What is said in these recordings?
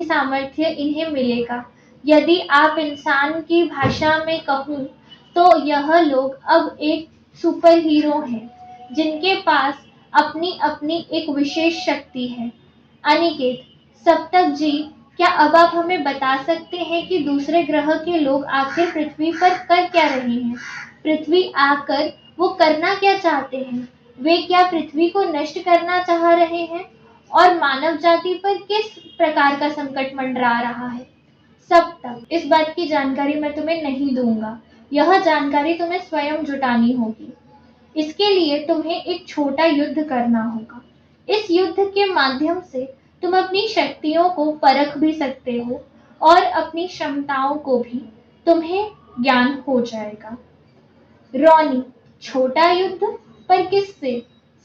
सामर्थ्य इन्हें मिलेगा। यदि आप इंसान की भाषा में कहूँ तो यह लोग अब एक सुपर हीरो हैं, जिनके पास अपनी अपनी एक विशेष शक्ति है। अनिकेत, सप्तक जी, क्या अब आप हमें बता सकते हैं कि दूसरे ग्रह के लोग आखिर पृथ्वी पर कर क्या रहे हैं? पृथ्वी आकर वो करना क्या चाहते हैं? वे क्या पृथ्वी को नष्ट करना चाह रहे हैं? और मानव जाति पर किस प्रकार का संकट मंडरा रहा है? सप्तक, इस बात की जानकारी मैं तुम्हें नहीं दूंगा। यह जानकारी तुम्हें स्वयं जुटानी होगी। इसके लिए तुम्हें एक छोटा युद्ध करना होगा। इस युद्ध के माध्यम से तुम अपनी शक्तियों को परख भी सकते हो और अपनी क्षमताओं को भी तुम्हें ज्ञान हो जाएगा। रोनी, छोटा युद्ध? पर किससे?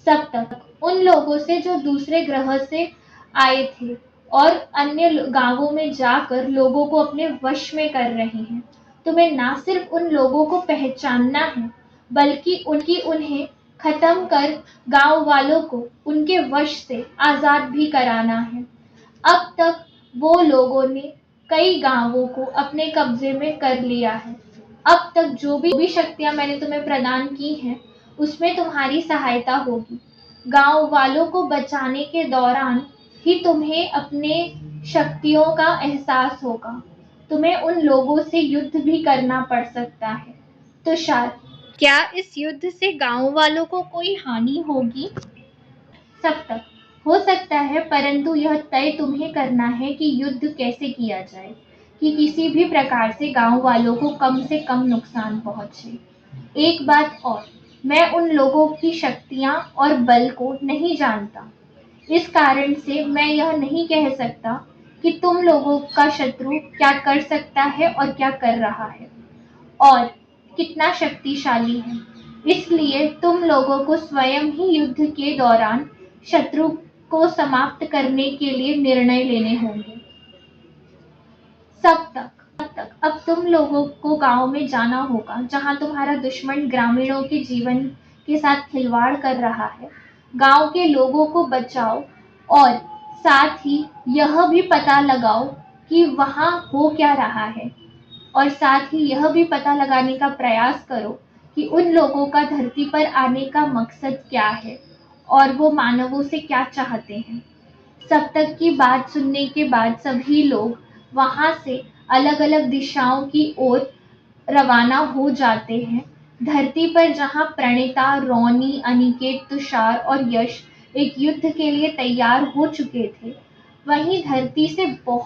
सप्तक, उन लोगों से जो दूसरे ग्रह से आए थे और अन्य गांवों में जाकर लोगों को अपने वश में कर रहे हैं। तुम्हें ना सिर्फ उन लोगों को पहचानना है, बल्कि उन्हें खत्म कर गांव वालों को उनके वश से आजाद भी कराना है। अब तक वो लोगों ने कई गांवों को अपने कब्जे में कर लिया है। अब तक जो भी शक्तियां मैंने तुम्हें प्रदान की हैं, उसमें तुम्हारी सहायता होगी। गांव वालों को बचाने के दौरान ही तुम्हें अपने शक्तियों का एहसास होगा। तुम्हें उन लोगों से युद्ध भी करना पड़ सकता है। तुषार, क्या इस युद्ध से गांव वालों को कोई हानि होगी? सप्तक, हो सकता है, परंतु यह तय तुम्हें करना है कि युद्ध कैसे किया जाए कि किसी भी प्रकार से गांव वालों को कम से कम नुकसान पहुंचे। एक बात और, मैं उन लोगों की शक्तियां और बल को नहीं जानता। इस कारण से मैं यह नहीं कह सकता कि तुम लोगों का शत्रु क्या कर सकता है और क्या कर रहा है और कितना शक्तिशाली है। इसलिए तुम लोगों को स्वयं ही युद्ध के दौरान शत्रु को समाप्त करने के लिए निर्णय लेने होंगे। सप्तक, अब तुम लोगों को गांव में जाना होगा जहां तुम्हारा दुश्मन ग्रामीणों के जीवन के साथ खिलवाड़ कर रहा है। गांव के लोगों को बचाओ और साथ ही यह भी पता लगाओ कि वहां हो क्या रहा है, और साथ ही यह भी पता लगाने का प्रयास करो कि उन लोगों का धरती पर आने का मकसद क्या है और वो मानवों से क्या चाहते हैं। सप्तक की बात सुनने के बाद सभी लोग वहां से अलग अलग दिशाओं की ओर रवाना हो जाते हैं। धरती पर जहां प्रणीता, रोनी, अनिकेत, तुषार और यश एक युद्ध के लिए तैयार हो चुके थे, वहीं धरती से बहुत